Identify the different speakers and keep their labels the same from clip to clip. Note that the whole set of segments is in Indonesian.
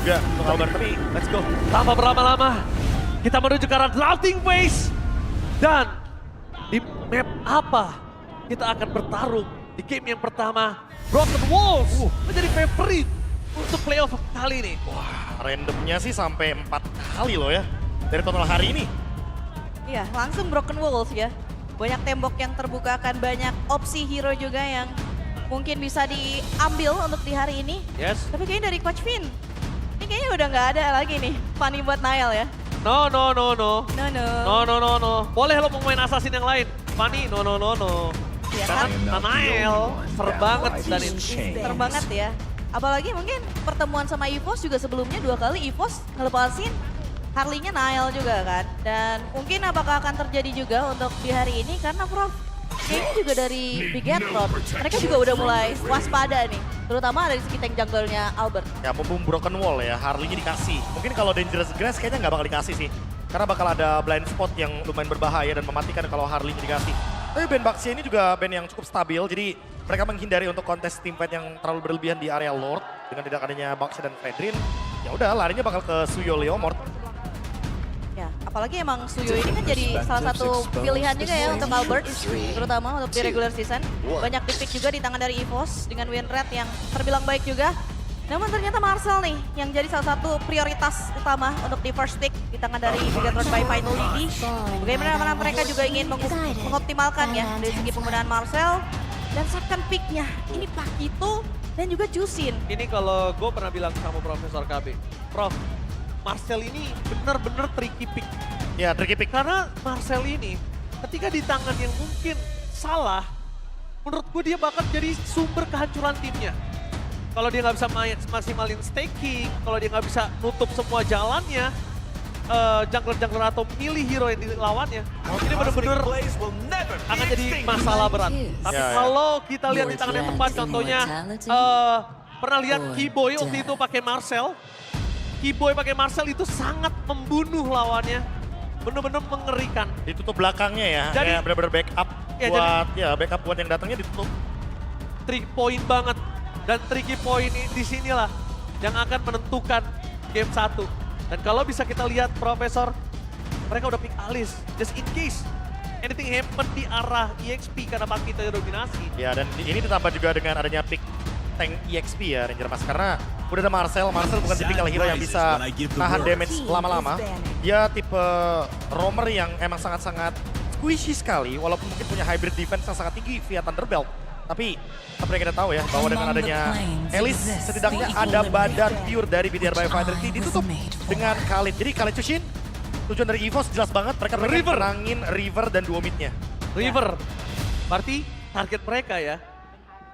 Speaker 1: juga untuk Albert, tapi
Speaker 2: Let's go. Tanpa berlama-lama, kita menuju ke arah drafting phase. Dan di map apa kita akan bertarung di game yang pertama. Broken Walls menjadi favorite untuk playoff kali ini.
Speaker 1: wah randomnya sih sampai 4 kali loh ya dari total hari ini.
Speaker 3: Iya, langsung Broken Walls ya. Banyak tembok yang terbuka, akan banyak opsi hero juga yang mungkin bisa diambil untuk di hari ini.
Speaker 2: Yes.
Speaker 3: Tapi kayaknya dari Coach Vin, ini kayaknya udah nggak ada lagi nih funny buat Niall ya.
Speaker 2: No.
Speaker 3: No, no.
Speaker 2: No. Boleh lo mau main assassin yang lain. Fanny, no.
Speaker 3: Ya
Speaker 2: Karena
Speaker 3: kan?
Speaker 2: Nanael ser banget dan ini.
Speaker 3: Ser banget ya. Apalagi mungkin pertemuan sama EVOS juga sebelumnya 2 kali EVOS ngelepasin Harley-nya Niall juga kan. Dan mungkin apakah akan terjadi juga untuk di hari ini karena Prof kayaknya juga dari Bigetron mereka juga udah mulai waspada nih. Terutama dari segi tank jungle-nya Albert.
Speaker 1: Ya mumpung broken wall ya, Harley-nya dikasih. Mungkin kalau Dangerous Grass kayaknya nggak bakal dikasih sih. Karena bakal ada blind spot yang lumayan berbahaya dan mematikan kalau Harley-nya dikasih. Tapi band Baxia ini juga band yang cukup stabil, jadi mereka menghindari untuk kontes teamfight yang terlalu berlebihan di area Lord. Dengan tidak adanya Baxia dan Fredrin, ya udah larinya bakal ke Suyo Leomord.
Speaker 3: Ya, apalagi emang Suyo ini kan jadi salah satu pilihan juga ya untuk Albert, terutama untuk di regular season. Banyak di-pick juga di tangan dari EVOS dengan win rate yang terbilang baik juga. Namun ternyata Marcel nih yang jadi salah satu prioritas utama untuk di first pick di tangan dari Bigetron by Vitality. Bagaimana mereka juga ingin mengoptimalkan ya dari segi penggunaan Marcel. Dan second picknya ini Pakito dan juga Jusin.
Speaker 2: Ini kalau gue pernah bilang sama Profesor KB. Prof, Marcel ini benar-benar tricky pick.
Speaker 1: Ya tricky pick.
Speaker 2: Karena Marcel ini ketika di tangan yang mungkin salah, menurut gue dia bakal jadi sumber kehancuran timnya. Kalau dia nggak bisa maksimalin staking, kalau dia nggak bisa nutup semua jalannya, jungler-jungler atau milih hero yang dilawannya, ini benar-benar akan jadi masalah berat. Tapi
Speaker 1: Ya, ya.
Speaker 2: kalau kita lihat di tangan yang tepat, contohnya pernah lihat Keyboy waktu itu pakai Marcel. Keyboy pakai Marcel itu sangat membunuh lawannya, benar-benar mengerikan.
Speaker 1: Ditutup belakangnya ya,
Speaker 2: Jadi-
Speaker 1: kayak benar-benar backup
Speaker 2: Ya,
Speaker 1: buat backup buat yang datangnya ditutup.
Speaker 2: Trick point banget. Dan tricky point di sinilah yang akan menentukan game 1. Dan kalau bisa kita lihat Profesor, mereka udah pick Alice. Just in case anything happen di arah EXP karena Pakito yang dominasi.
Speaker 1: Ya dan ini ditambah juga dengan adanya pick tank EXP ya Ranger Mas. Karena udah ada Marcel bukan tipikal hero yang bisa nahan damage lama-lama. Dia tipe roamer yang emang sangat-sangat squishy sekali walaupun mungkin punya hybrid defense yang sangat tinggi via Thunderbolt. Tapi seperti kita tahu ya bahwa dengan adanya Alice setidaknya ada badan pure dari BDR by Vitality ditutup dengan Khalid. Jadi Khalid Chushin tujuan dari EVOS jelas banget mereka pengen
Speaker 2: River.
Speaker 1: menangin River dan duo midnya.
Speaker 2: River, berarti target mereka ya,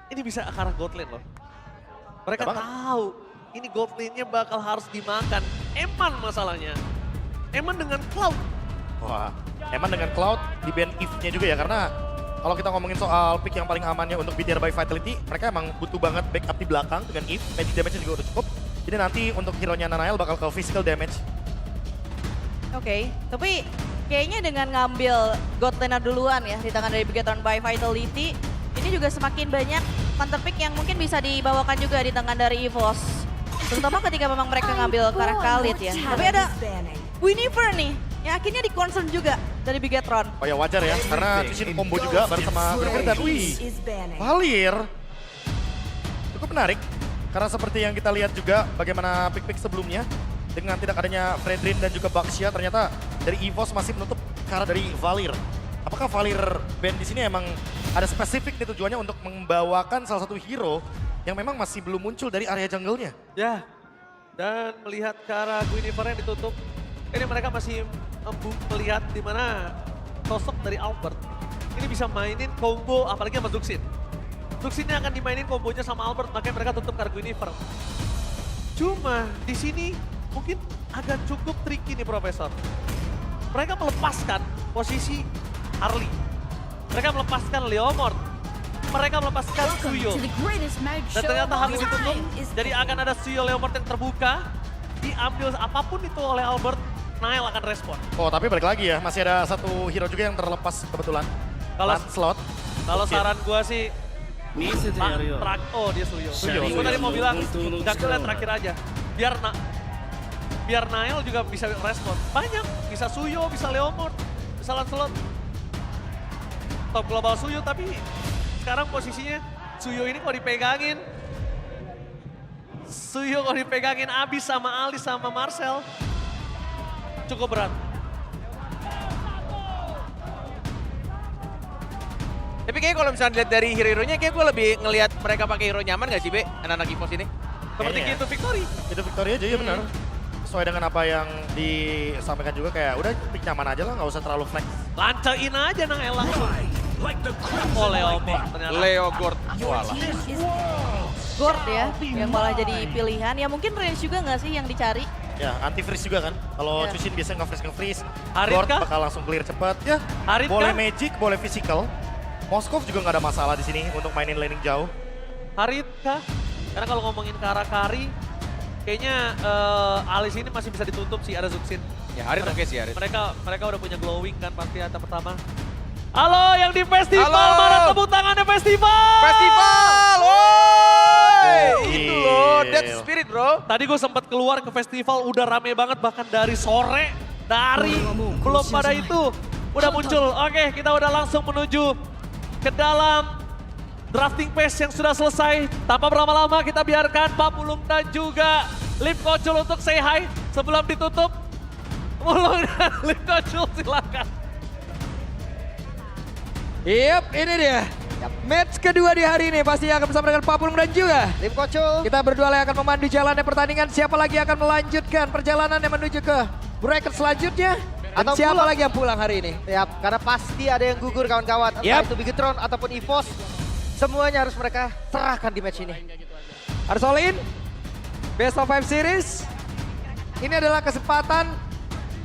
Speaker 2: ini bisa ke arah gold lane loh. Mereka
Speaker 1: Ya banget.
Speaker 2: tahu ini gold lane-nya bakal harus dimakan. Eman masalahnya. Eman dengan Cloud.
Speaker 1: Wah, emang dengan Cloud di band if-nya juga ya karena kalau kita ngomongin soal pick yang paling amannya untuk BTR by Vitality, mereka emang butuh banget backup di belakang dengan if, magic damage-nya juga udah cukup. Jadi nanti untuk hero-nya Nanael bakal ke physical damage.
Speaker 3: Oke, tapi kayaknya dengan ngambil God Lane duluan ya di tangan dari Bigetron by Vitality, ini juga semakin banyak counter pick yang mungkin bisa dibawakan juga di tangan dari EVOS. Terutama ketika memang mereka ngambil ke arah Khalid ya. Tapi ada Winnifer nih, yang akhirnya di-concern juga dari Bigetron.
Speaker 1: Oh ya wajar ya, karena Chushin combo juga bareng sama Bener dan wih, Valir. Cukup menarik, karena seperti yang kita lihat juga bagaimana pick-pick sebelumnya. Dengan tidak adanya Fredrin dan juga Baxia, ternyata dari EVOS masih menutup ke arah dari Valir. Apakah Valir band di sini emang ada spesifik nih tujuannya untuk membawakan salah satu hero yang memang masih belum muncul dari area jungle-nya?
Speaker 2: Ya, dan melihat ke arah Guinevere yang ditutup, ini mereka masih melihat di mana sosok dari Albert. Ini bisa mainin combo, apalagi sama Zuxin. Zuxinnya akan dimainin kombonya sama Albert, makanya mereka tutup ke arah Guinevere. Cuma di sini mungkin agak cukup tricky nih Profesor. Mereka melepaskan posisi Harley. Mereka melepaskan Leomord. Mereka melepaskan Suyo. Dan ternyata Harley ditutup, jadi akan ada Suyo Leomord yang terbuka. Diambil apapun itu oleh Albert, Niall akan respon.
Speaker 1: Oh tapi balik lagi ya, masih ada satu hero juga yang terlepas kebetulan.
Speaker 2: Kalau
Speaker 1: Slot.
Speaker 2: kalau
Speaker 1: Oke.
Speaker 2: saran gua sih, oh dia Suyo.
Speaker 1: Suyo.
Speaker 2: Gue tadi mau bilang, jungler terakhir aja. Biar biar Nail juga bisa respon. Banyak, bisa Suyo, bisa Leomord, bisa Lancelot. Top global Suyo, tapi sekarang posisinya Suyo ini kok dipegangin. Suyo kok dipegangin Abis sama Alice sama Marcel. Cukup berat.
Speaker 4: Tapi kayaknya kalau misalnya lihat dari hero-heronya, kayak gue lebih ngelihat mereka pakai hero nyaman gak sih, Be? Anak-anak EVOS ini.
Speaker 2: Seperti
Speaker 1: Kayaknya
Speaker 2: gitu Victory.
Speaker 1: Itu Victoria aja ya benar. Sesuai dengan apa yang disampaikan juga kayak udah pick nyaman aja lah, nggak usah terlalu flex.
Speaker 2: Lancain aja Nael langsung. Oh Leomord ternyata.
Speaker 4: Leo Gord. Walah.
Speaker 3: Gord ya, yang malah jadi pilihan. Ya mungkin range juga nggak sih yang dicari?
Speaker 1: Ya, anti freeze juga kan. Kalau
Speaker 3: Ya.
Speaker 1: Chushin biasanya nge-freeze.
Speaker 2: Harit
Speaker 1: Gord
Speaker 2: kah?
Speaker 1: bakal langsung clear cepat. Ya,
Speaker 2: Harit
Speaker 1: boleh
Speaker 2: kah?
Speaker 1: magic, boleh physical. Moskov juga nggak ada masalah di sini untuk mainin laning jauh.
Speaker 2: Harit kah? Karena kalau ngomongin Karakari, kayaknya Alice ini masih bisa ditutup sih, ada Zuxin.
Speaker 4: Ya Harit oke sih Harit.
Speaker 2: Mereka udah punya glowing kan pasti atap pertama. Halo yang di festival,
Speaker 4: Halo.
Speaker 2: mana tepuk tangannya festival?
Speaker 4: Festival! Woi!
Speaker 1: Gokil.
Speaker 4: Itu loh, Dead Spirit bro.
Speaker 2: Tadi gue sempat keluar ke festival, udah rame banget bahkan dari sore, belum pada itu udah muncul. Oke, kita udah langsung menuju ke dalam drafting phase yang sudah selesai. Tanpa berlama-lama kita biarkan Pak Pulung dan juga Lip Kocul untuk say hi sebelum ditutup. Pulung dan Lip Kocul silakan.
Speaker 5: Yap, ini dia. Match kedua di hari ini pasti akan bersama dengan Pak Pulung dan juga
Speaker 6: Tim Kocul.
Speaker 5: kita berdua yang akan memandu jalannya pertandingan. Siapa lagi yang akan melanjutkan perjalanannya menuju ke bracket selanjutnya? Dan
Speaker 6: Atau
Speaker 5: siapa
Speaker 6: pulang.
Speaker 5: lagi yang pulang hari ini?
Speaker 6: Ya, karena pasti ada yang gugur kawan-kawan. Entah
Speaker 5: Yap.
Speaker 6: itu Bigetron ataupun EVOS. Semuanya harus mereka serahkan di match ini.
Speaker 5: Harus all in. Best of 5 series. Ini adalah kesempatan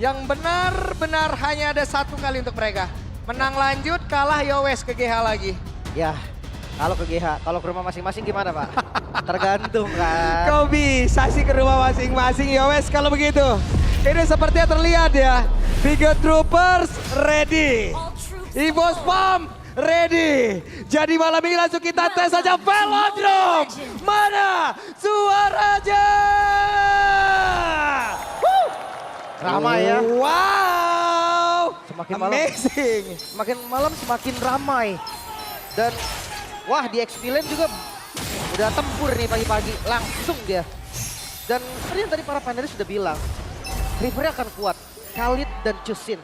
Speaker 5: yang benar-benar hanya ada satu kali untuk mereka. Menang lanjut, kalah yowes ke GH lagi.
Speaker 6: Ya, kalau ke GH, kalau ke rumah masing-masing gimana Pak? Tergantung kan.
Speaker 5: Kau bisa sih ke rumah masing-masing yowes kalau begitu. Ini sepertinya terlihat ya. Bigot Troopers ready. EVOS Pump ready. Jadi malam ini langsung kita tes saja Velodrome. Mana suaranya?
Speaker 6: Ramai ya.
Speaker 5: Wow.
Speaker 6: Semakin malam.
Speaker 5: Amazing.
Speaker 6: Semakin malam semakin ramai. Dan wah di XP Lane juga udah tempur nih pagi-pagi. Langsung dia. Dan seperti yang tadi para panelis sudah bilang. Rivernya akan kuat. Khalid dan Chushin.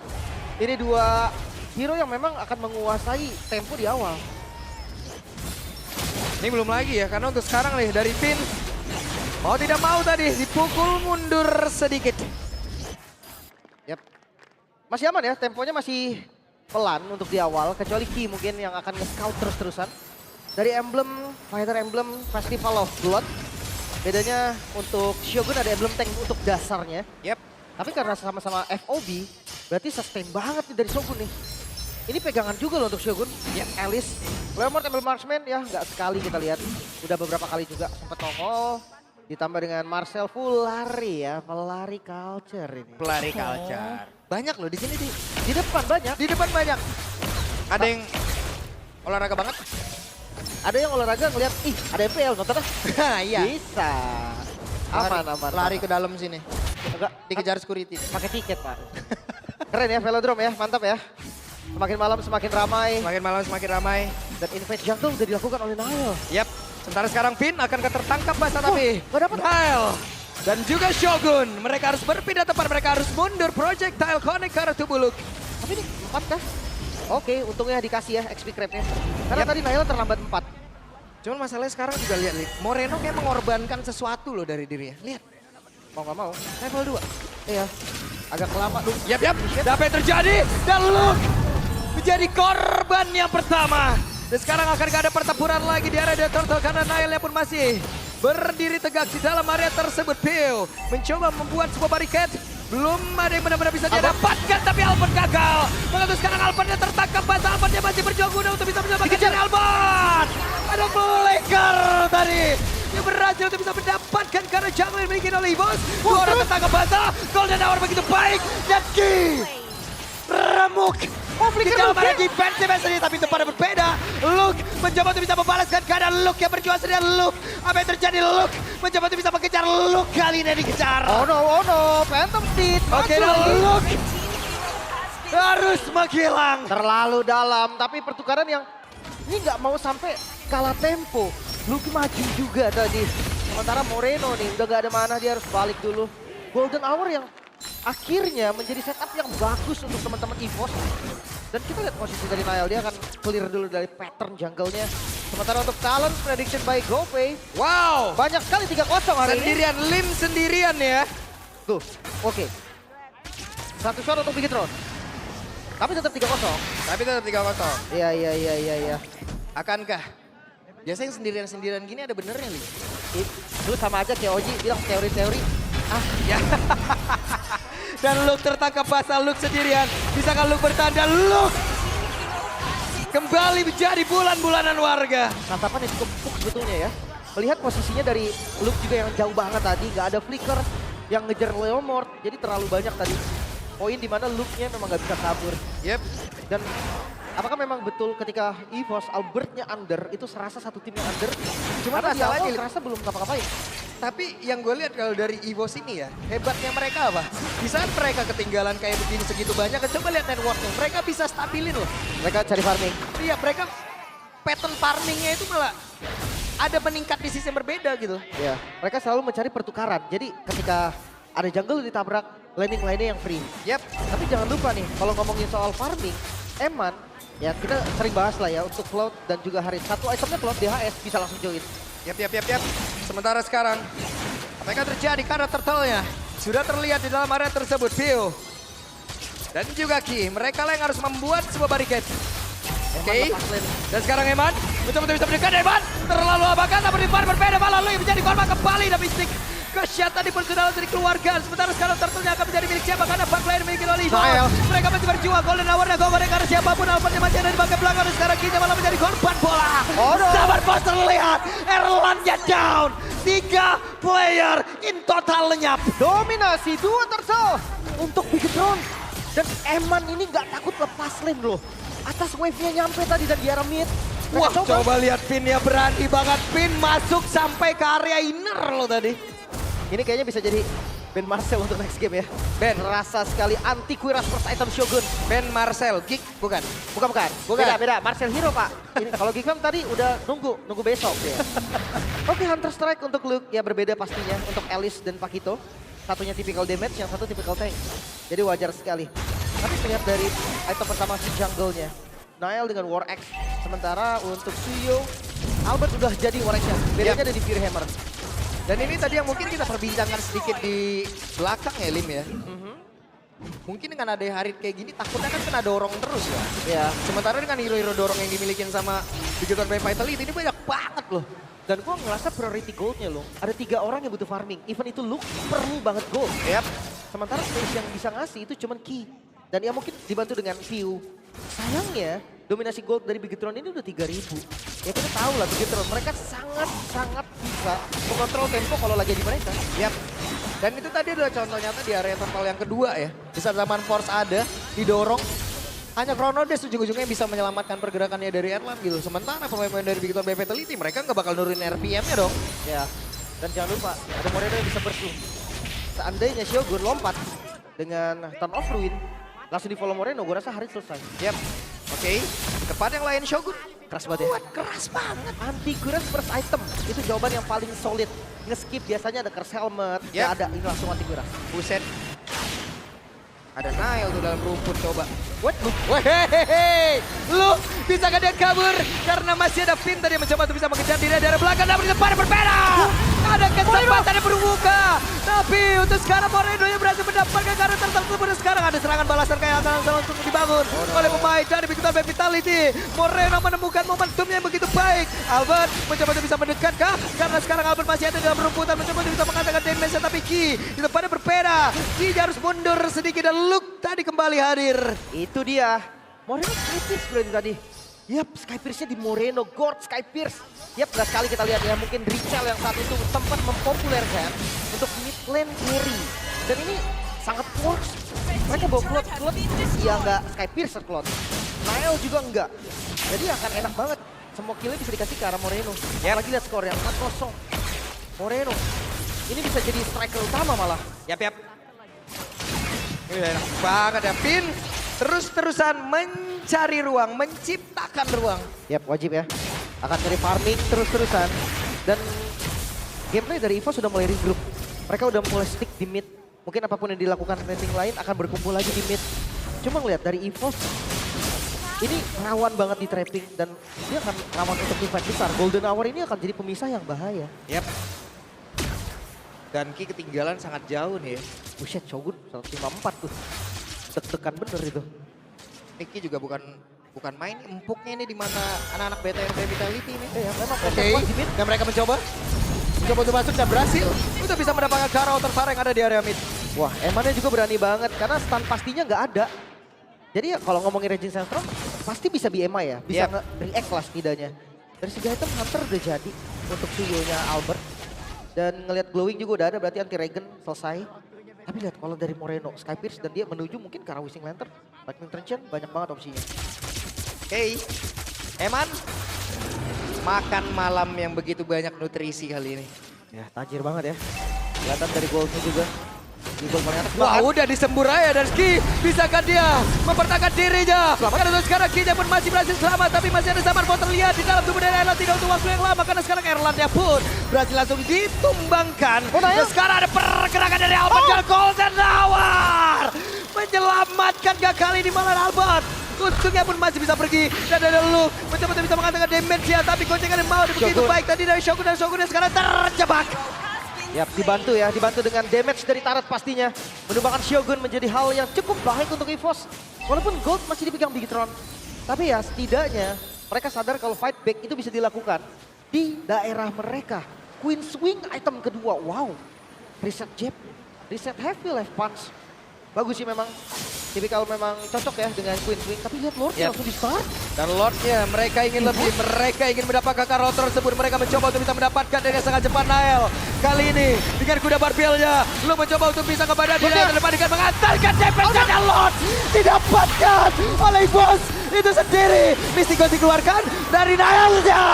Speaker 6: Ini dua hero yang memang akan menguasai tempo di awal.
Speaker 5: Ini belum lagi ya, karena untuk sekarang nih dari Pin. Mau tidak mau tadi dipukul mundur sedikit.
Speaker 6: Yap. Masih aman ya, temponya masih pelan untuk di awal. Kecuali Ki mungkin yang akan nge-scout terus-terusan. Dari emblem, Fighter Emblem Festival of Blood. Bedanya untuk Shogun ada emblem tank untuk dasarnya.
Speaker 5: Yep.
Speaker 6: Tapi karena sama-sama FOB, berarti sustain banget nih dari Shogun nih. Ini pegangan juga loh untuk Shogun. Ya, Alice. Leomord Emblem Marksman ya nggak sekali kita lihat. Udah beberapa kali juga sempat nongol. Ditambah dengan Marcel full lari ya, pelari culture ini.
Speaker 4: Pelari culture.
Speaker 5: Banyak loh di sini di
Speaker 6: Di depan banyak.
Speaker 5: depan banyak.
Speaker 4: Ada yang olahraga banget.
Speaker 6: Ada yang olahraga ngeliat, ih ada MPL nonton ah.
Speaker 5: Nah, iya.
Speaker 6: Bisa. Aman, aman.
Speaker 5: Lari ke dalam sini.
Speaker 6: Enggak,
Speaker 5: Dikejar security.
Speaker 6: pakai tiket Pak. Keren ya Velodrome ya, mantap ya. Semakin malam semakin ramai.
Speaker 5: Semakin malam semakin ramai.
Speaker 6: Dan invade jungle udah dilakukan oleh Nile.
Speaker 5: Yap. Sementara sekarang Pin akan tertangkap basah tapi.
Speaker 6: Nggak dapat.
Speaker 5: Nile. Dan juga Shogun. Mereka harus berpindah tempat. Mereka harus mundur. Projectile connect ke arah tubuh Luke.
Speaker 6: Tapi ini 4 kah? Oke, untungnya dikasih ya XP crab-nya. Karena
Speaker 5: Yap.
Speaker 6: tadi Nile terlambat 4.
Speaker 5: Cuman masalahnya sekarang juga lihat. Moreno kayak mengorbankan sesuatu loh dari dirinya. Lihat.
Speaker 6: Mau nggak mau, level 2. Iya, agak lama dulu.
Speaker 5: Yap, yap. Apa yang terjadi? Dan Luke menjadi korban yang pertama. Dan sekarang akan gak ada pertempuran lagi di area Turtle karena Nile pun masih berdiri tegak di dalam area tersebut. Pio mencoba membuat sebuah barikat. Belum ada yang benar-benar bisa dia dapatkan, tapi Albert gagal. Mengenai sekarang Albertnya tertangkap, basah Albertnya masih berjuang guna untuk bisa mendapatkan dari Albert. Ada flicker tadi. Yang berhasil untuk bisa mendapatkan karena jungle yang dimiliki oleh EVOS. Dua orang tertangkap basah, Golden Hour begitu baik. Dan Ki remuk. Di dalam area defensive saja, tapi itu pada berbeda. Luke mencoba untuk bisa membalaskan keadaan Luke yang berjuang sendirian. Luke, apa yang terjadi? Luke mencoba untuk bisa mengejar. Luke kali ini dikejar.
Speaker 6: Oh no, Phantom Steed.
Speaker 5: Oke, dan Luke harus menghilang.
Speaker 6: Terlalu dalam, tapi pertukaran yang ini nggak mau sampai kalah tempo. Luke maju juga tadi. Sementara Moreno nih udah gak ada mana, dia harus balik dulu. Golden Hour yang akhirnya menjadi setup yang bagus untuk teman-teman EVOS. Dan kita lihat posisi dari Niall, dia akan clear dulu dari pattern jungle-nya. Sementara untuk talent prediction by GoPay,
Speaker 5: Wow,
Speaker 6: banyak sekali 3-0 hari ini.
Speaker 5: sendirian, Lim sendirian ya.
Speaker 6: Tuh, oke. Satu shot untuk Bigetron. Tapi tetap 3-0.
Speaker 5: Tapi tetap 3-0.
Speaker 6: Iya.
Speaker 5: Akankah? Biasanya sendirian-sendirian gini ada benernya, Lim.
Speaker 6: Lu sama aja kayak Oji bilang teori-teori.
Speaker 5: Ya. Dan Luke tertangkap basah, Luke sendirian. Bisakah Luke bertahan? Dan Luke kembali menjadi bulan-bulanan warga.
Speaker 6: Santapan yang cukup empuk sebetulnya ya. Melihat posisinya dari Luke juga yang jauh banget tadi. Gak ada flicker yang ngejar Leomord. Jadi terlalu banyak tadi. Poin di mana Luke-nya memang gak bisa kabur.
Speaker 5: Yep.
Speaker 6: Dan apakah memang betul ketika EVOS Albertnya under, itu serasa satu tim yang under? Cuma
Speaker 5: Karena
Speaker 6: di awal
Speaker 5: masalahnya,
Speaker 6: serasa belum ngapa-ngapain.
Speaker 5: Tapi yang gue lihat kalau dari EVOS ini ya, hebatnya mereka apa? Di saat mereka ketinggalan kayak begini segitu banyak, coba lihat networknya. Mereka bisa stabilin loh.
Speaker 6: Mereka cari farming.
Speaker 5: Iya, mereka pattern farmingnya itu malah ada meningkat di sisi yang berbeda gitu.
Speaker 6: Ya, mereka selalu mencari pertukaran. Jadi ketika ada jungle ditabrak, laning-lainnya yang free.
Speaker 5: Yap.
Speaker 6: Tapi jangan lupa nih, kalau ngomongin soal farming, Eman, ya kita sering bahas lah ya untuk Cloud dan juga Harit. Satu itemnya Cloud DHS bisa langsung join.
Speaker 5: Yap. Sementara sekarang, apa yang terjadi karena turtle-nya sudah terlihat di dalam area tersebut. View dan juga Ki, mereka lah yang harus membuat sebuah barricade. Oke.
Speaker 6: lepas lane.
Speaker 5: Dan sekarang Eman mencoba untuk bisa mendekat. Eman terlalu abakan, tapi di bar berbeda malah Lui menjadi korban kembali. Dan stick ke shot tadi pun sudah dari keluarga. Sementara sekarang turtle-nya akan menjadi milik siapa? Karena backline dimiliki oleh Ivo.
Speaker 6: Niall.
Speaker 5: Mereka masih berjuang. Golden Hour-nya Gomoreng karena siapapun Alphonse masih ada di bagian belakang. Dan sekarang kita malah menjadi korban bola.
Speaker 6: Oh, no.
Speaker 5: Sabar bos, terlihat Erlannya down. 3 player in total lenyap.
Speaker 6: Dominasi 2 turtle untuk Bigetron. Dan Eman ini nggak takut lepas lane loh. Atas wave-nya nyampe tadi dan di arah mid.
Speaker 5: Wah,
Speaker 6: Mereka
Speaker 5: coba lihat Pinnya berani banget. Pin masuk sampai ke area inner loh tadi.
Speaker 6: Ini kayaknya bisa jadi Ben Marcel untuk next game ya.
Speaker 5: Ben.
Speaker 6: Rasa sekali anti Quiras first item Shogun.
Speaker 5: Ben Marcel, Geek bukan?
Speaker 6: Bukan. Beda. Marcel Hero, Pak. Ini kalau Geekfam tadi udah nunggu besok ya. Oke, Hunter Strike untuk Luke ya berbeda pastinya untuk Alice dan Pakito. Satunya typical damage, yang satu typical tank. Jadi wajar sekali. Tapi melihat dari item pertama si jungle-nya. Niall dengan War Axe. Sementara untuk Suyo, Albert udah jadi War Axe-nya. Bedanya ada di Fury Hammer.
Speaker 5: Dan ini tadi yang mungkin kita perbincangkan sedikit di belakang ya Lim ya. Mungkin dengan ada Harit kayak gini takutnya kan kena dorong terus ya.
Speaker 6: Ya.
Speaker 5: Sementara dengan hero-hero dorong yang dimilikin sama Bigetron by Vitality ini banyak banget loh.
Speaker 6: Dan gue ngerasa priority gold-nya loh. Ada 3 orang yang butuh farming. Even itu Luke perlu banget gold.
Speaker 5: Yap.
Speaker 6: Sementara space yang bisa ngasih itu cuman Ki. Dan ya mungkin dibantu dengan view. Sayangnya dominasi gold dari Bigetron ini udah 3.000. Ya kita tahu lah Bigetron, mereka sangat bisa mengontrol tempo kalau lagi di mereka.
Speaker 5: Yap. Dan itu tadi adalah contoh nyata di area total yang kedua ya. Di saat zaman Force ada, didorong. Hanya Chronodes ujung-ujungnya bisa menyelamatkan pergerakannya dari Erlan gitu. Sementara pemain-pemain dari Bigetron by Vitality mereka nggak bakal nurunin RPM-nya dong.
Speaker 6: Ya. Dan jangan lupa ada Moreno yang bisa bersuh. Seandainya Shogun lompat dengan turn off ruin, langsung di follow Moreno, gue rasa hari selesai.
Speaker 5: Yap. Oke. Depan yang lain Shogun.
Speaker 6: Keras banget ya.
Speaker 5: Keras banget.
Speaker 6: Anti Quiras first item, itu jawaban yang paling solid. Nge-skip biasanya ada Curse Helmet,
Speaker 5: Yap.
Speaker 6: nggak ada, ini langsung anti Quiras.
Speaker 5: Buset. Ada Niall tuh dalam rumput coba.
Speaker 6: What? Luke?
Speaker 5: Wehehehe. Lu bisa gak dia kabur? Karena masih ada Finn tadi yang mencoba untuk bisa mengejar diri dari belakang. Namun di depan berbeda. Ada kesempatan yang berbuka. Tapi untuk sekarang Moreno yang berhasil mendapatkan karakter tersebut. Dan sekarang ada serangan balasan kayak akan langsung dibangun oleh pemain dari Bigetron by Vitality. Moreno menemukan momentumnya yang begitu baik. Albert mencoba untuk bisa mendekat kah? Karena sekarang Albert masih ada dalam rumputan. Mencoba untuk bisa mengatakan damage. Tapi Ki di depannya berbeda. Ki harus mundur sedikit dan Luke tadi kembali hadir.
Speaker 6: Itu dia. Moreno Skypierce berarti tadi. Yap, Skypierce-nya di Moreno, Gord Skypierce. Yap, nggak sekali kita lihat ya, mungkin Richel yang saat itu sempat mempopulerkan untuk mid lane carry. Dan ini sangat works Mereka bawa Claude ya nggak Sky Piercer Claude. Nile juga enggak. Jadi akan enak banget. Semua killnya bisa dikasih ke arah Moreno. Lagi lihat skor yang 4-0. Moreno. Ini bisa jadi striker utama malah.
Speaker 5: Yap. Ini enak banget ya. Pin terus-terusan mencari ruang, menciptakan ruang.
Speaker 6: Yap, wajib ya. Akan cari farming terus-terusan. Dan gameplay dari EVOS sudah mulai regroup. Mereka udah mulai stick di mid. Mungkin apapun yang dilakukan landing lain akan berkumpul lagi di mid. Cuma ngeliat dari EVOS, ini rawan banget di trapping. Dan dia akan rawan untuk event besar. Golden Hour ini akan jadi pemisah yang bahaya.
Speaker 5: Yap. Dan Ki ketinggalan sangat jauh nih ya.
Speaker 6: Buset, Shogun 154 tuh. Deg-degan bener itu.
Speaker 5: Niki juga bukan main, empuknya ini di mana anak-anak BTRB Vitality ini.
Speaker 6: Ya, memang
Speaker 5: Oke, dan mereka mencoba untuk masuk dan berhasil. Untuk bisa mendapatkan Kara tersara yang ada di area mid.
Speaker 6: Wah, Emannya juga berani banget karena stun pastinya nggak ada. Jadi ya kalau ngomongin Regin Sandstorm, pasti bisa BMI ya. Bisa nge-react lah setidaknya. Dari segi item Hunter udah jadi untuk Suyo-nya Albert. Dan ngelihat glowing juga udah ada, berarti anti regen selesai. Tapi lihat kalau dari Moreno, Sky Pierce dan dia menuju mungkin ke arah Wishing Lantern. Lightning Trench, banyak banget opsinya.
Speaker 5: Oke, Eman makan malam yang begitu banyak nutrisi kali ini.
Speaker 6: Ya, tajir banget ya. Kelihatan dari goalnya juga. Di goal paling atas.
Speaker 5: Wah, udah disembur aja dan Ki. Bisakah dia mempertahankan dirinya? Karena untuk sekarang Ki-nya pun masih berhasil selamat. Tapi masih ada zaman mau terlihat di dalam tubuh dari Erland. Tidak untuk waktu yang lama. Karena sekarang Erlandnya pun berhasil langsung ditumbangkan. Dan sekarang ada pergerakan dari Albert dan Golden Hour. Menyelamatkan gak kali ini malah Albert. Untungnya pun masih bisa pergi. Dan ada Luke mencoba untuk bisa mengatakan damage ya. Tapi goncengan yang mau begitu baik tadi dari Shogun. Dan Shogunnya sekarang terjebak.
Speaker 6: Yap, dibantu ya, dibantu dengan damage dari turret pastinya. Menumbangkan Shogun menjadi hal yang cukup baik untuk EVOS. Walaupun Gold masih dipegang Bigetron. Tapi ya setidaknya mereka sadar kalau fight back itu bisa dilakukan di daerah mereka. Queen Swing item kedua, wow. Reset jab, reset heavy life punch. Bagus sih memang. Tipikal memang cocok ya dengan Queen Swing. Tapi lihat Lordnya langsung di start.
Speaker 5: Dan Lordnya mereka ingin lebih, mereka ingin mendapatkan Kara tersebut. Mereka mencoba untuk bisa mendapatkan dengan sangat cepat Nael. Kali ini dengan kuda barbilnya, lu mencoba untuk bisa kepada dia terdepan dengan mengantarkan damage dan Lord didapatkan oleh bos itu sendiri. Mystico dikeluarkan dari Naelnya.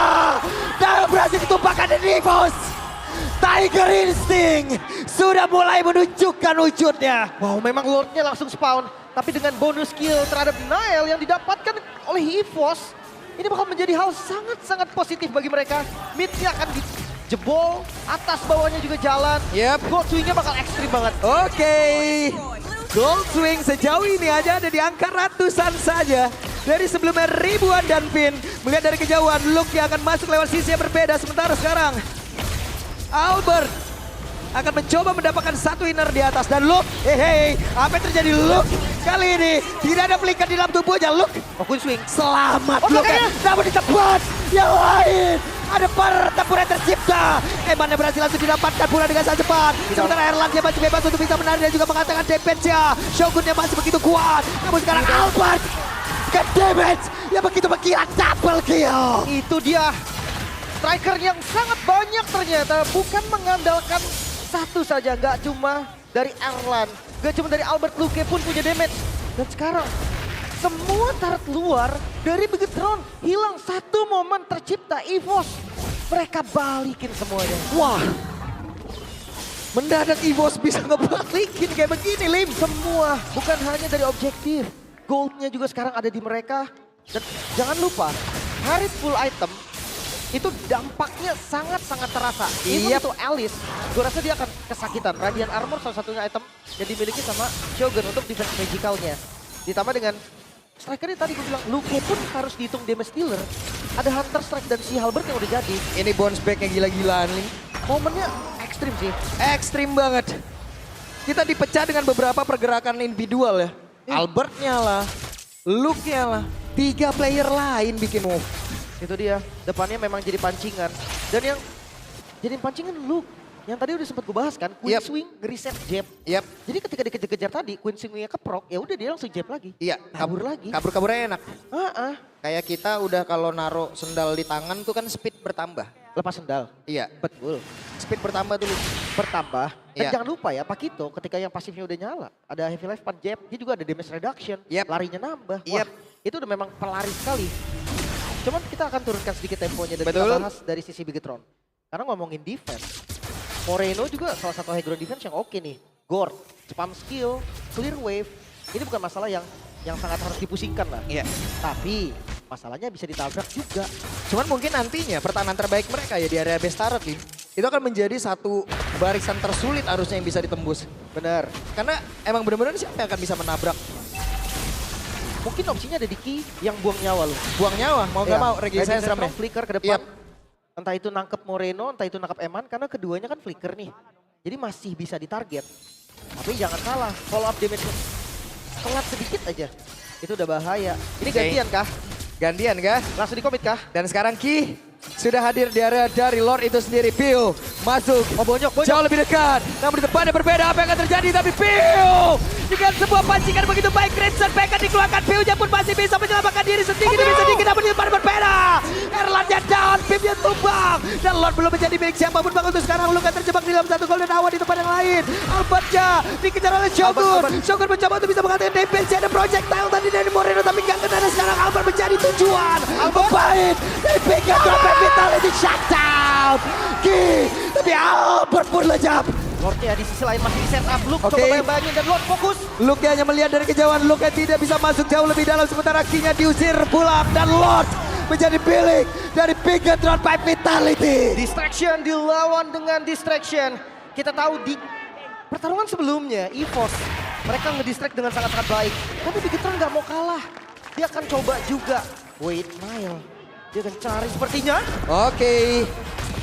Speaker 5: Dan berhasil ditumpahkan dari bos. Tiger Instinct sudah mulai menunjukkan wujudnya.
Speaker 6: Wow, memang Lordnya langsung spawn. Tapi dengan bonus skill terhadap Nael yang didapatkan oleh EVOS, ini bakal menjadi hal sangat-sangat positif bagi mereka. Mid-nya akan dijebol, atas bawahnya juga jalan. Gold swing-nya bakal ekstrim banget.
Speaker 5: Oke. Gold swing sejauh ini aja ada di angka ratusan saja. Dari sebelumnya ribuan dan Pin. Melihat dari kejauhan, Luke yang akan masuk lewat sisi yang berbeda. Sementara sekarang Albert akan mencoba mendapatkan satu inner di atas. Dan Luke, apa yang terjadi Luke? Kali ini tidak ada pelikat di dalam tubuhnya Luke.
Speaker 6: Queen swing.
Speaker 5: Selamat Luke. Namun di tempat yang lain ada pertempuran tercipta. Emannya berhasil langsung didapatkan pula dengan sangat cepat. Sementara Erlandnya masih bebas untuk bisa menarik dan juga mengatakan damage-nya. Shogunnya masih begitu kuat. Namun sekarang Albert ke damage yang begitu menggila, double kill.
Speaker 6: Itu dia. Striker yang sangat banyak ternyata. Bukan mengandalkan satu saja. Gak cuma dari Erland. Gak cuma dari Albert, Luke pun punya damage. Dan sekarang semua turret luar dari Bigetron hilang. Satu momen tercipta EVOS. Mereka balikin semuanya.
Speaker 5: Wah. Mendadak EVOS bisa ngebalikin kayak begini Lim.
Speaker 6: Semua bukan hanya dari objektif. Goldnya juga sekarang ada di mereka. Dan jangan lupa, Harit full item itu dampaknya sangat-sangat terasa. Even untuk Alice, gue rasa dia akan kesakitan. Radiant Armor salah satunya item yang dimiliki sama Shogun untuk defense magicalnya. Ditambah dengan strikernya tadi gue bilang, Luke pun harus dihitung damage dealer. Ada Hunter Strike dan si Halberd yang udah jadi.
Speaker 5: Ini bounce back-nya gila-gilaan Lim.
Speaker 6: Momennya ekstrim sih.
Speaker 5: Ekstrim banget. Kita dipecah dengan beberapa pergerakan individual ya. Albertnya lah, Luke-nya lah. 3 player lain bikin move.
Speaker 6: Itu dia, depannya memang jadi pancingan. Dan yang jadi pancingan Luke. yang tadi udah sempat gue bahas kan, Queen Swing ngereset jab.
Speaker 7: Yap.
Speaker 6: Jadi ketika dikejar-kejar tadi, Queen Swingnya keprok, ya udah dia langsung jab lagi.
Speaker 7: Iya.
Speaker 6: Kabur lagi.
Speaker 7: Kabur-kaburnya enak.
Speaker 6: Ah,
Speaker 7: Kayak kita udah kalau naruh sendal di tangan tuh kan speed bertambah.
Speaker 6: lepas sendal.
Speaker 7: Iya.
Speaker 6: Betul.
Speaker 7: Speed bertambah dulu.
Speaker 6: Bertambah. Dan
Speaker 7: Iya.
Speaker 6: jangan lupa ya, Pakito ketika yang pasifnya udah nyala, ada heavy life 4 jab, dia juga ada damage reduction,
Speaker 7: Yep.
Speaker 6: larinya nambah.
Speaker 7: Yep.
Speaker 6: Wah, itu udah memang pelari sekali. Cuman kita akan turunkan sedikit temponya dan
Speaker 7: Betul.
Speaker 6: kita bahas dari sisi Bigetron. Karena ngomongin defense, Moreno juga salah satu high ground defense yang oke nih. Gord, spam skill, clear wave, ini bukan masalah yang sangat harus dipusingkan lah.
Speaker 7: Iya.
Speaker 6: Tapi masalahnya bisa ditabrak juga.
Speaker 7: Cuman mungkin nantinya pertahanan terbaik mereka ya di area base turret nih. Itu akan menjadi satu barisan tersulit harusnya yang bisa ditembus.
Speaker 6: Bener.
Speaker 7: Karena emang benar-benar siapa yang akan bisa menabrak.
Speaker 6: Mungkin opsinya ada di Ki yang buang nyawa loh.
Speaker 7: Buang nyawa, mau nggak
Speaker 6: Iya.
Speaker 7: mau. Regi saya
Speaker 6: Sentrum
Speaker 7: seramnya.
Speaker 6: flicker ke depan.
Speaker 7: Yap.
Speaker 6: Entah itu nangkep Moreno, entah itu nangkep Eman, karena keduanya kan flicker nih. Jadi masih bisa ditarget. Tapi jangan salah, follow up damage telat sedikit aja. Itu udah bahaya. Ini
Speaker 7: Oke.
Speaker 6: gantian kah?
Speaker 7: Gantian kah?
Speaker 6: Langsung di commit kah?
Speaker 7: Dan sekarang Ki sudah hadir di area dari Lord itu sendiri. Pio masuk.
Speaker 6: Oh bonyok.
Speaker 5: Jauh lebih dekat. Namun di depannya berbeda apa yang akan terjadi. Tapi Pio dengan sebuah pancingan begitu baik. Crimson Pack dikeluarkan. Pio-nya pun masih bisa menyelamatkan diri sedikit demi sedikit. Namun di depan berbeda. Erlandnya down. Pimnya tumbang. Dan Lord belum menjadi milik siapapun. Bang untuk sekarang Luka terjebak di dalam satu golden hour di tempat yang lain. Albertnya dikejar oleh Shogun. Shogun mencoba untuk bisa mengatakan defense. Ada projectile tadi dari Moreno. Tapi gak kena. Dan sekarang Albert menjadi tujuan. Pemain dari Pika Drop Vitality shutdown. Ki. Tapi Albert pun lejap.
Speaker 6: Lordnya di sisi lain masih di set up. Luke
Speaker 5: Oke.
Speaker 6: coba bayang-bayangin dan Lord fokus.
Speaker 5: Luke hanya melihat dari kejauhan. Luke tidak bisa masuk jauh lebih dalam. Sementara Ki-nya diusir pulang. Dan Lord menjadi milik dari Bigetron by Vitality.
Speaker 6: Distraction dilawan dengan distraction. Kita tahu di pertarungan sebelumnya, EVOS, mereka ngedistract dengan sangat-sangat baik. Tapi Bigetron nggak mau kalah. Dia akan coba juga. Wait, Nile. Dia akan cari sepertinya.
Speaker 5: Oke.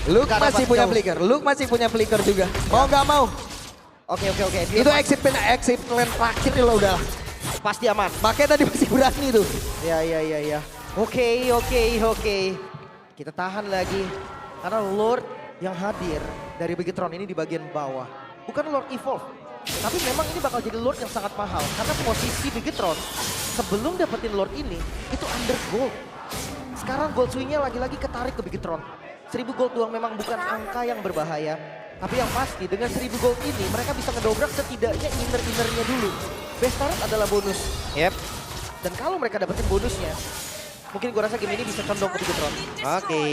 Speaker 5: Luke
Speaker 6: Nggak
Speaker 5: masih
Speaker 6: dapat
Speaker 5: punya
Speaker 6: jauh.
Speaker 5: flicker. Luke masih punya flicker juga. Mau nggak mau.
Speaker 6: Oke.
Speaker 5: Itu exit lane terakhir nih lo udah.
Speaker 6: Pasti aman.
Speaker 5: Makanya tadi masih berani tuh.
Speaker 6: Ya. Oke. Kita tahan lagi. Karena Lord yang hadir dari Bigetron ini di bagian bawah. Bukan Lord Evolve. Tapi memang ini bakal jadi Lord yang sangat mahal. Karena posisi Bigetron sebelum dapetin Lord ini, itu under gold. Sekarang gold swingnya lagi-lagi ketarik ke Bigetron. 1000 gold doang memang bukan angka yang berbahaya. Tapi yang pasti dengan 1000 gold ini mereka bisa ngedobrak setidaknya inner-innernya dulu. Best turret adalah bonus.
Speaker 7: Yep.
Speaker 6: Dan kalau mereka dapetin bonusnya, mungkin gue rasa game ini bisa condong ke Bigetron.
Speaker 7: Oke.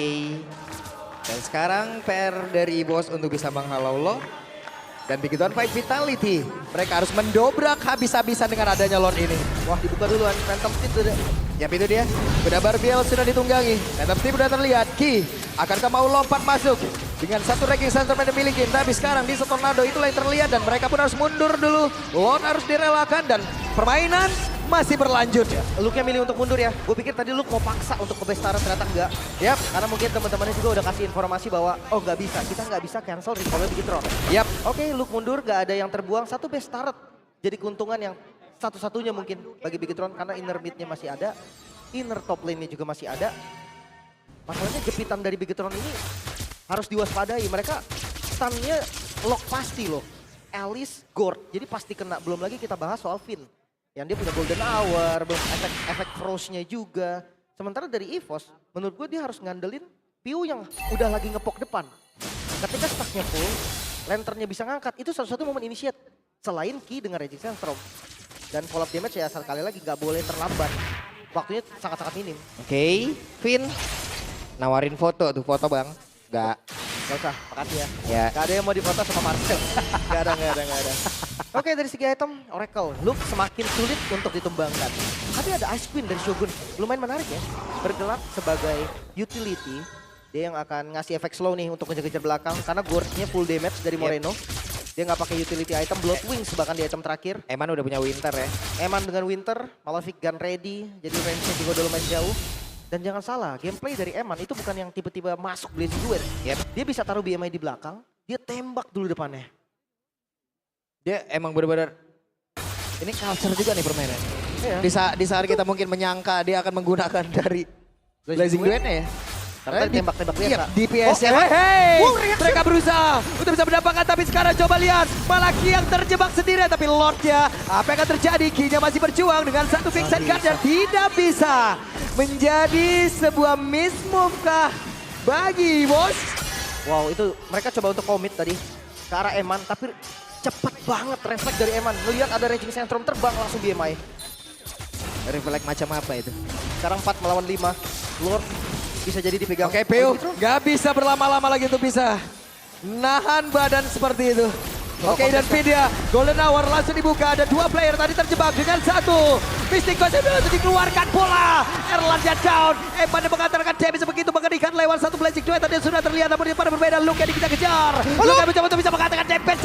Speaker 7: Dan sekarang PR dari bos untuk bisa menghalau lo. Dan Bigetron Fight Vitality. Mereka harus mendobrak habis-habisan dengan adanya Lord ini.
Speaker 6: Wah dibuka duluan, Phantom Steed udah.
Speaker 7: Yap itu dia. Udah Barbiel sudah ditunggangi. Phantom Steed udah terlihat. Ki, akankah mau lompat masuk? Dengan satu ranking center yang dimiliki. Tapi sekarang di Tornado itulah yang terlihat. Dan mereka pun harus mundur dulu. Lord harus direlakan dan permainan masih berlanjut.
Speaker 6: Luke-nya milih untuk mundur ya. Gue pikir tadi Luke mau paksa untuk ke best turret, ternyata enggak.
Speaker 7: Yap.
Speaker 6: Karena mungkin teman-temannya juga udah kasih informasi bahwa oh nggak bisa, kita nggak bisa cancel recall Bigetron.
Speaker 7: Yap.
Speaker 6: Oke, Luke mundur, nggak ada yang terbuang. Satu best turret jadi keuntungan yang satu-satunya mungkin bagi Bigetron karena inner mid-nya masih ada, inner top lane-nya juga masih ada. Masalahnya jepitan dari Bigetron ini harus diwaspadai. Mereka stun-nya lock pasti loh. Alice, Gord, jadi pasti kena. Belum lagi kita bahas soal Finn. Yang dia punya golden hour, belum efek frost-nya juga. Sementara dari EVOS, menurut gue dia harus ngandelin Piu yang udah lagi ngepok depan. Ketika stacknya full, lanternnya bisa ngangkat, itu satu-satu momen initiate. Selain Ki dengan Raging Sandstorm. Dan follow up damage ya sekali lagi gak boleh terlambat. Waktunya sangat-sangat minim.
Speaker 7: Oke. Vin. Nawarin foto tuh, foto bang. Gak.
Speaker 6: Gak usah, makasih ya.
Speaker 7: Ya.
Speaker 6: Gak ada yang mau difoto sama Marcel. Gak ada. Oke, dari segi item, Oracle, Luke semakin sulit untuk ditumbangkan. Tapi ada Ice Queen dari Shogun, lumayan menarik ya. Bergelap sebagai utility, dia yang akan ngasih efek slow nih untuk ngejar-ngejar belakang. Karena Gord's-nya full damage dari Moreno. Dia nggak pakai utility item, Blood Wings bahkan di item terakhir.
Speaker 7: Eman udah punya Winter ya.
Speaker 6: Eman dengan Winter, Malefic Gun ready, jadi range-nya juga udah lumayan jauh. Dan jangan salah, gameplay dari Eman itu bukan yang tiba-tiba masuk Blazing Duet.
Speaker 7: Yep.
Speaker 6: Dia bisa taruh BMI di belakang, dia tembak dulu depannya.
Speaker 7: Dia emang benar-benar ini culture juga nih permainan.
Speaker 6: Iya.
Speaker 7: Di saat kita mungkin menyangka dia akan menggunakan dari Blazing Duet-nya ya.
Speaker 6: Karena tadi tembak-tembak
Speaker 7: Iya,
Speaker 6: biasa.
Speaker 7: DPS
Speaker 5: Oke, hey,
Speaker 6: Wow, reaction.
Speaker 5: mereka berusaha untuk bisa mendapatkan, tapi sekarang coba lihat. Malaki yang terjebak sendirian, tapi Lordnya, apa yang akan terjadi? Ki-nya masih berjuang dengan satu Vixen Guard yang tidak bisa menjadi sebuah mismove kah bagi bos?
Speaker 6: Wow, itu mereka coba untuk komit tadi ke arah Eman, tapi cepat banget refleks dari Eman. Melihat ada Raging Sandstrom terbang langsung BMI.
Speaker 7: Refleks macam apa itu?
Speaker 6: Sekarang 4 melawan 5. Lord bisa jadi dipegang.
Speaker 5: Oke, PU nggak bisa berlama-lama lagi untuk bisa nahan badan seperti itu. Oke, dan Vidya, Golden Hour langsung dibuka. Ada 2 player tadi terjebak dengan 1. Mystic Ghost langsung dikeluarkan bola. Erlandia down. Eman mengantarkan damage begitu mengerikan lewat 1 Blazing Duet. Tadi sudah terlihat, namun pada berbeda. Luke yang dikejar-kejar. Luke yang mencoba untuk bisa mengatakan damage.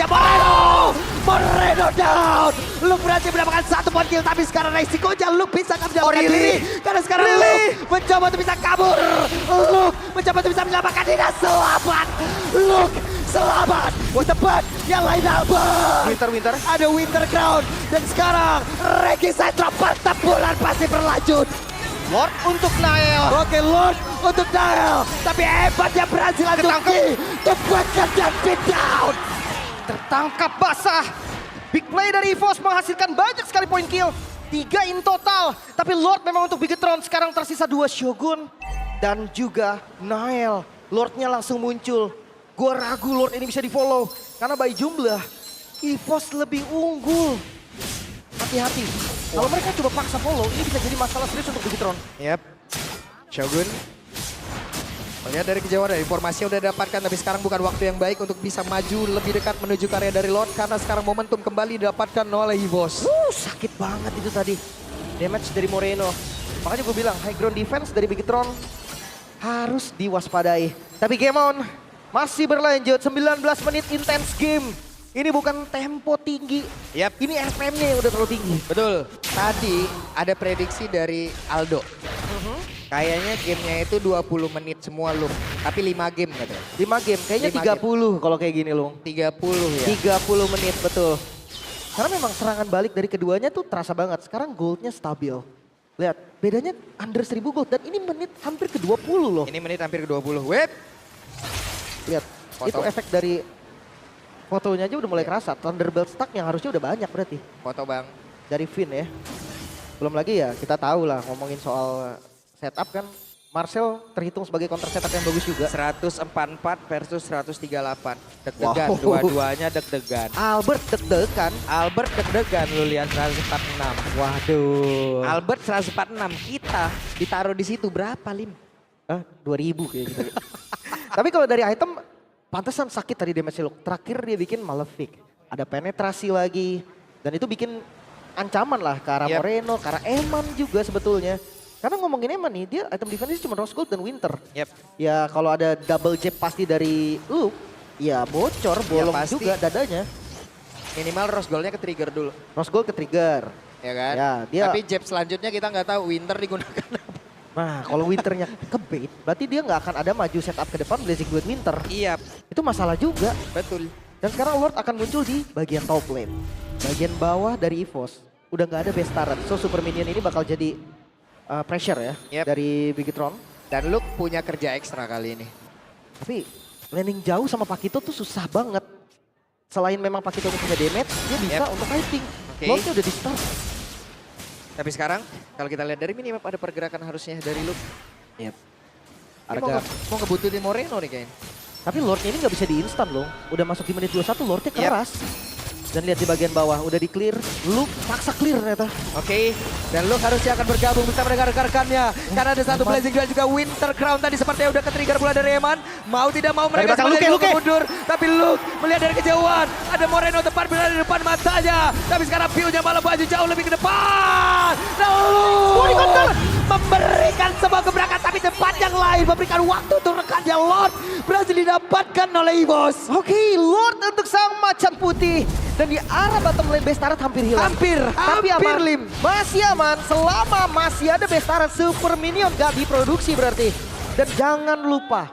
Speaker 5: Moreno down. Luke berhasil mendapatkan 1 point kill. Tapi sekarang resikonya Luke bisa menjalankan diri. Karena sekarang Luke mencoba untuk bisa kabur. Luke mencoba untuk bisa menyelamatkan diri. Selamat. Luke selamat. Buat tepat. Yang lain apa?
Speaker 6: Winter.
Speaker 5: Ada Winter Crown. Dan sekarang Regi Sandstrom pertempuran pasti berlanjut.
Speaker 6: Lord untuk Nael.
Speaker 5: Oke, Lord untuk Nael. Tapi hebatnya berhasil Anduki. Tepatkan dan beat down.
Speaker 6: Tertangkap basah. Big play dari EVOS menghasilkan banyak sekali point kill. 3 in total. Tapi Lord memang untuk Bigetron. Sekarang tersisa 2 Shogun. Dan juga Nael. Lordnya langsung muncul. Gua ragu Lord ini bisa di follow. Karena by jumlah, EVOS lebih unggul. Hati-hati. Kalau mereka coba paksa follow, ini bisa jadi masalah serius untuk Bigetron.
Speaker 7: Yap. Shogun. Melihat dari kejauhan, dari informasi yang udah dapatkan, tapi sekarang bukan waktu yang baik untuk bisa maju lebih dekat menuju karya dari Lord, karena sekarang momentum kembali didapatkan oleh EVOS.
Speaker 6: Sakit banget itu tadi. Damage dari Moreno. Makanya gue bilang, high ground defense dari Bigetron harus diwaspadai. Tapi game on, masih berlanjut. 19 menit intense game. Ini bukan tempo tinggi.
Speaker 7: Yap.
Speaker 6: Ini RPM-nya yang udah terlalu tinggi.
Speaker 7: Betul. Tadi ada prediksi dari Aldo. Kayaknya gamenya itu 20 menit semua Lung. Tapi 5 game katanya.
Speaker 6: 5 game, kayaknya
Speaker 7: 5
Speaker 6: 30 kalau kayak gini Lung.
Speaker 7: 30 ya.
Speaker 6: 30 menit, betul. Karena memang serangan balik dari keduanya tuh terasa banget. Sekarang goldnya stabil. Lihat, bedanya under 1000 gold. Dan ini menit hampir ke 20 loh.
Speaker 7: Ini menit hampir ke 20. Web.
Speaker 6: Lihat,
Speaker 7: Foto.
Speaker 6: itu efek dari fotonya aja udah mulai kerasa. Thunderbolt stack yang harusnya udah banyak berarti.
Speaker 7: Foto bang.
Speaker 6: Dari Finn ya. Belum lagi ya kita tahu lah ngomongin soal setup kan. Marcel terhitung sebagai counter setup yang bagus juga.
Speaker 7: 144 versus 138. Deg-degan,
Speaker 6: Wow.
Speaker 7: dua-duanya deg-degan.
Speaker 6: Albert deg-degan.
Speaker 7: Albert deg-degan lu lihat 146.
Speaker 6: Waduh.
Speaker 7: Albert 146, kita ditaruh di situ berapa Lim?
Speaker 6: 2000 kayak gitu. Tapi kalau dari item, pantesan sakit tadi damage Luke. Terakhir dia bikin Malefic. Ada penetrasi lagi. Dan itu bikin ancaman lah ke arah
Speaker 7: Yep.
Speaker 6: Moreno, ke arah Eman juga sebetulnya. Karena ngomongin Eman nih, dia item defense cuma Rose Gold dan Winter.
Speaker 7: Yep.
Speaker 6: Ya kalau ada double jab pasti dari Luke, ya bocor, bolong
Speaker 7: pasti.
Speaker 6: juga dadanya.
Speaker 7: Minimal Rose Gold-nya ke trigger dulu.
Speaker 6: Rose Gold ke trigger.
Speaker 7: Ya kan?
Speaker 6: Ya, dia-
Speaker 7: Tapi jab selanjutnya kita nggak tahu Winter digunakan apa.
Speaker 6: Nah kalau Winternya ke bait, berarti dia nggak akan ada maju setup ke depan Blazing Duet Winter.
Speaker 7: Iya,
Speaker 6: Itu masalah juga.
Speaker 7: betul.
Speaker 6: Dan sekarang Lord akan muncul di bagian top lane. Bagian bawah dari EVOS. Udah nggak ada best turret. So super minion ini bakal jadi pressure ya
Speaker 7: Yep.
Speaker 6: dari Bigetron.
Speaker 7: Dan Luke punya kerja ekstra kali ini.
Speaker 6: Tapi landing jauh sama Pakito tuh susah banget. Selain memang Pakito punya damage, dia bisa
Speaker 7: Yep.
Speaker 6: untuk fighting.
Speaker 7: Oke.
Speaker 6: Lordnya udah di start.
Speaker 7: Tapi sekarang kalau kita lihat dari minimap ada pergerakan harusnya dari Luke.
Speaker 6: Yep.
Speaker 7: Ini mau ngebutuhin Moreno nih kayaknya.
Speaker 6: Tapi Lordnya ini nggak bisa di instan loh. Udah masuk di menit 21, Lordnya keras. Dan lihat di bagian bawah, udah di clear. Luke paksa clear ternyata.
Speaker 5: Oke, dan Luke harusnya akan bergabung bersama dengan rekan-rekannya. Karena ada satu Blazing Duel juga Winter Crown tadi sepertinya udah ke-trigger pula dari Eman. Mau tidak mau mereka
Speaker 6: belakang Luke, Luke.
Speaker 5: mundur. Tapi Luke melihat dari kejauhan. Ada Moreno tepat berada di depan matanya. Tapi sekarang view-nya malah maju jauh lebih ke depan. Dan Luke memberikan sebuah gebrakan tapi tempat yang lain. Memberikan waktu untuk rekannya Lord. Berhasil didapatkan oleh EVOS.
Speaker 6: Oke, Lord untuk sang macan putih. Dan di arah bottom lane best turret hampir hilang. Tapi
Speaker 5: hampir
Speaker 6: aman.
Speaker 5: Lim.
Speaker 6: Masih aman selama masih ada best turret. Super minion gak diproduksi berarti. Dan jangan lupa,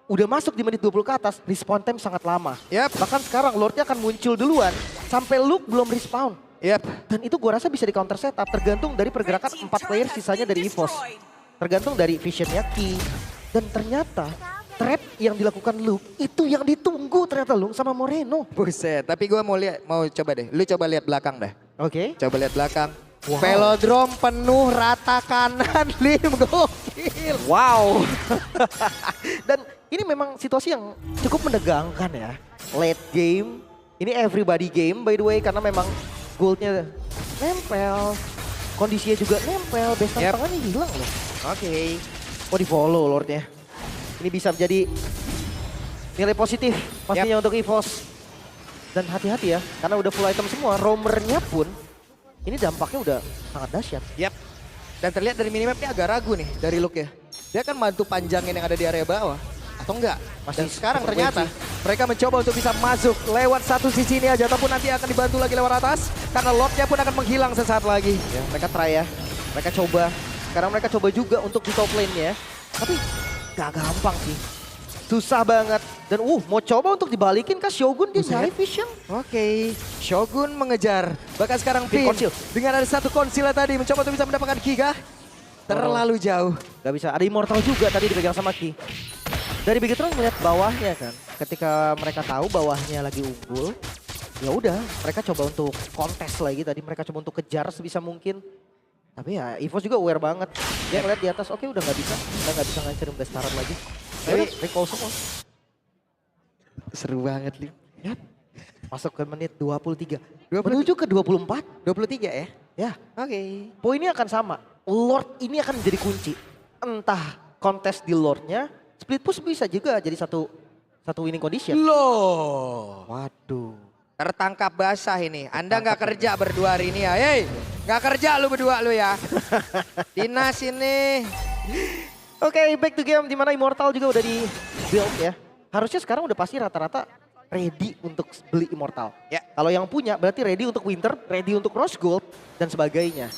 Speaker 6: udah masuk di menit 20 ke atas, respawn time sangat lama.
Speaker 7: Yap.
Speaker 6: Bahkan sekarang Lordnya akan muncul duluan sampai Luke belum respawn.
Speaker 7: Yap.
Speaker 6: Dan itu gua rasa bisa di counter setup tergantung dari pergerakan 4 player sisanya dari EVOS. Tergantung dari visionnya Ki, Dan ternyata trap yang dilakukan Luke itu yang ditunggu ternyata Luke sama Moreno.
Speaker 7: Buset, tapi gue mau coba deh. Lu coba lihat belakang dah.
Speaker 6: Oke.
Speaker 7: Coba lihat belakang.
Speaker 6: Wow.
Speaker 7: Velodrome penuh rata kanan, Lim, gokil.
Speaker 6: Wow. Dan ini memang situasi yang cukup menegangkan ya. Late game, ini everybody game by the way karena memang goldnya nempel. Kondisinya juga nempel, best
Speaker 7: Yep.
Speaker 6: tangannya hilang loh.
Speaker 7: Oke.
Speaker 6: Oh di follow Lordnya. Ini bisa menjadi nilai positif pastinya untuk EVOS. Dan hati-hati ya, karena udah full item semua, roamernya pun ini dampaknya udah sangat dahsyat.
Speaker 7: Yap. Dan terlihat dari minimap ini agak ragu nih dari Luke ya. Dia kan bantu panjangin yang ada di area bawah. Atau enggak?
Speaker 6: Masih
Speaker 7: Dan sekarang
Speaker 6: super
Speaker 7: ternyata
Speaker 6: wavy.
Speaker 7: mereka mencoba untuk bisa masuk lewat satu sisi ini aja. Ataupun nanti akan dibantu lagi lewat atas. Karena Lordnya pun akan menghilang sesaat lagi.
Speaker 6: Ya, mereka try ya, mereka coba. Sekarang mereka coba juga untuk di top lane-nya. Tapi gak gampang sih. Susah banget. Dan mau coba untuk dibalikin ke Shogun dia nyari vision.
Speaker 7: Oke, Shogun mengejar. Bahkan sekarang
Speaker 6: Pin
Speaker 7: Pin
Speaker 6: konsil.
Speaker 7: dengan ada satu konsil tadi mencoba untuk bisa mendapatkan Giga. Terlalu jauh.
Speaker 6: Gak bisa, ada Immortal juga tadi dipegang sama Ki. Dari Bigetron melihat bawahnya kan. Ketika mereka tahu bawahnya lagi unggul, ya udah mereka coba untuk kontes lagi tadi. Mereka coba untuk kejar sebisa mungkin. Tapi ya EVOS juga aware banget. Dia ngeliat di atas, oke udah nggak bisa. Udah nggak bisa ngancurin Blastaran lagi. Tapi recall semua.
Speaker 7: Seru banget, Lim.
Speaker 6: Ya. Masuk ke menit 23. Menuju ke 24.
Speaker 7: 23 ya?
Speaker 6: Ya,
Speaker 7: Oke.
Speaker 6: poinnya akan sama. Lord ini akan menjadi kunci. Entah kontes di Lordnya, split push bisa juga jadi satu winning condition.
Speaker 7: Loh.
Speaker 6: Waduh.
Speaker 7: Tertangkap basah ini. Anda nggak kerja berdua hari ini ya. Hei, nggak kerja lu berdua lu ya. Dinas ini.
Speaker 6: Oke, back to game dimana Immortal juga udah di build ya. Harusnya sekarang udah pasti rata-rata ready untuk beli Immortal.
Speaker 7: Ya.
Speaker 6: Kalau yang punya berarti ready untuk Winter, ready untuk Rose Gold dan sebagainya.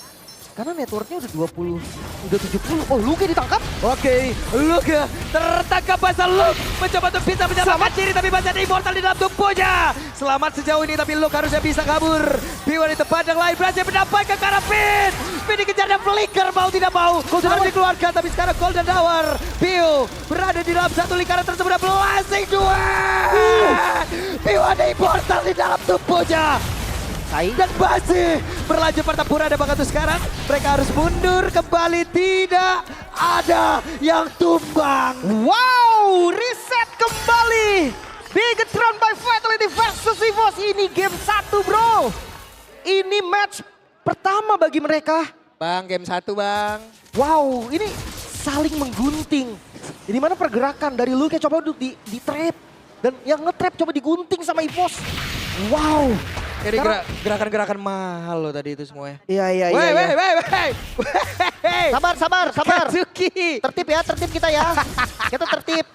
Speaker 6: Karena networknya udah 20, udah 70. Oh, Luke ditangkap.
Speaker 5: Oke, Luke tertangkap basah. Luke mencoba untuk bisa menyelamatkan diri tapi masih ada Immortal di dalam tubuhnya. Selamat sejauh ini tapi Luke harusnya bisa kabur. Biwa di tempat yang lain berhasil mendapatkan ke arah Pin. Pin dikejar dan flicker mau tidak mau. Harus dikeluarkan tapi sekarang Golden Hour. Biu berada di dalam satu lingkaran tersebut dan blasting dua. Biu ada Immortal di dalam tubuhnya. Dan masih berlanjut pertempuran dan bahkan sekarang mereka harus mundur kembali, tidak ada yang tumbang.
Speaker 6: Wow, reset kembali. Bigetron by Vitality versus EVOS. Ini game 1 bro. Ini match pertama bagi mereka.
Speaker 7: Bang, game 1 bang.
Speaker 6: Wow, ini saling menggunting. Di mana pergerakan dari Luke coba untuk di trap. Dan yang nge-trap coba digunting sama EVOS. Wow.
Speaker 7: Jadi gerakan-gerakan mahal loh tadi itu semuanya.
Speaker 6: Iya. Sabar.
Speaker 7: Katsuki.
Speaker 6: Tertib ya, tertib kita ya. Kita tertib.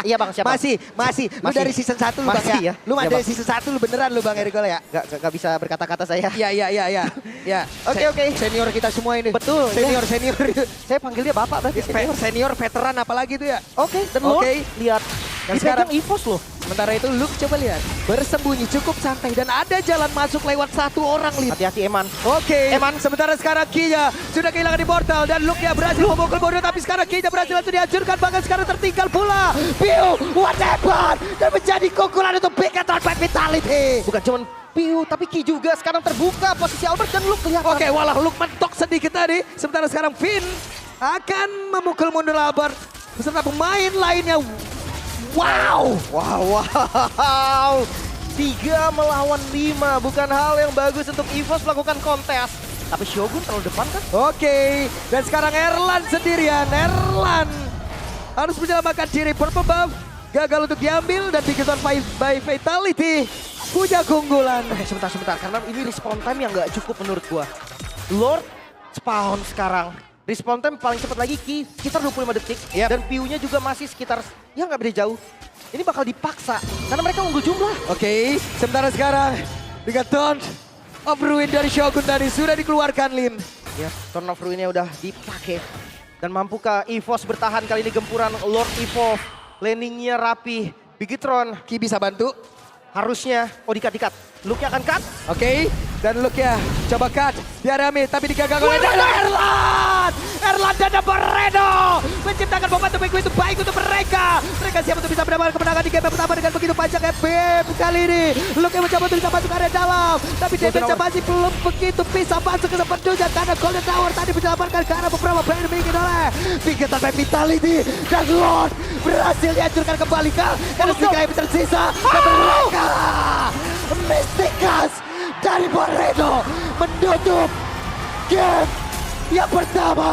Speaker 6: Iya bang, siapa?
Speaker 7: Masih. Lu dari season 1 lu bang
Speaker 6: Masih
Speaker 7: ya.
Speaker 6: ya?
Speaker 7: Lu
Speaker 6: Iya,
Speaker 7: dari
Speaker 6: Bang.
Speaker 7: season 1 lu beneran lu bang Eriko ya.
Speaker 6: Gak bisa berkata-kata saya.
Speaker 7: Iya.
Speaker 6: Oke.
Speaker 7: Senior kita semua ini.
Speaker 6: Betul,
Speaker 7: Senior.
Speaker 6: Saya panggil dia bapak berarti.
Speaker 7: Senior veteran apalagi itu ya.
Speaker 6: Oke, dan Lord
Speaker 7: Oke.
Speaker 6: lihat.
Speaker 7: Dan
Speaker 6: Dipegang
Speaker 7: sekarang-
Speaker 6: EVOS loh.
Speaker 7: Sementara itu Luke coba lihat. Bersembunyi cukup santai dan ada jalan masuk lewat satu orang Lip.
Speaker 6: Hati-hati Eman.
Speaker 5: Oke, sementara sekarang Kinya sudah kehilangan Immortal dan Luke-nya berhasil memukul bodoh tapi sekarang Kinya berhasil langsung dihancurkan bahkan sekarang tertinggal pula. Piu, what happened? Dan menjadi keunggulan untuk Bigetron by Vitality.
Speaker 6: Bukan cuman Piu, tapi Ki juga sekarang terbuka posisi Albert dan Luke kelihatan.
Speaker 5: Oke, walah Luke mentok sedikit tadi. Sementara sekarang Finn akan memukul mundur Albert beserta pemain lainnya. Wow.
Speaker 6: 3 melawan 5 bukan hal yang bagus untuk EVOS melakukan kontes. Tapi Shogun terlalu depan kan?
Speaker 5: Oke, dan sekarang Erlan sendirian. Erlan harus menyelamatkan diri. Purple buff gagal untuk diambil dan Bigetron by Vitality punya keunggulan.
Speaker 6: Sebentar, karena ini respawn time yang gak cukup menurut gua. Lord spawn sekarang. Respawn time paling cepat lagi Ki, sekitar 25 detik. Dan Piu-nya juga masih sekitar, ya nggak beda jauh. Ini bakal dipaksa, karena mereka unggul jumlah.
Speaker 5: Oke, sementara sekarang dengan Taunt of Ruin dari Shogun tadi sudah dikeluarkan Lim.
Speaker 6: Ya, Turn of Ruin-nya udah dipakai. Dan mampukah EVOS bertahan kali ini gempuran Lord EVOS. Landing-nya rapi. Bigetron
Speaker 7: Ki bisa bantu.
Speaker 6: harusnya, dikat. Luke-nya akan cut.
Speaker 5: Oke, dan Luke ya coba cut. di area mid, tapi digagal oleh Erlan. Erlan dan Barredo menciptakan momentum yang begitu baik untuk mereka. Mereka siap untuk bisa mendapatkan kemenangan di game yang pertama dengan begitu panjang FBM kali ini. Luke yang mencoba untuk bisa masuk area dalam, tapi damage masih belum begitu bisa masuk ke sepenuhnya karena Golden Tower tadi diselamatkan ke arah beberapa player dimiliki oleh Bigetan by Vitality dan Lord berhasil dihancurkan kembali karena Stika yang tersisa dan mereka Mystikas dari Barredo menutup game yang pertama.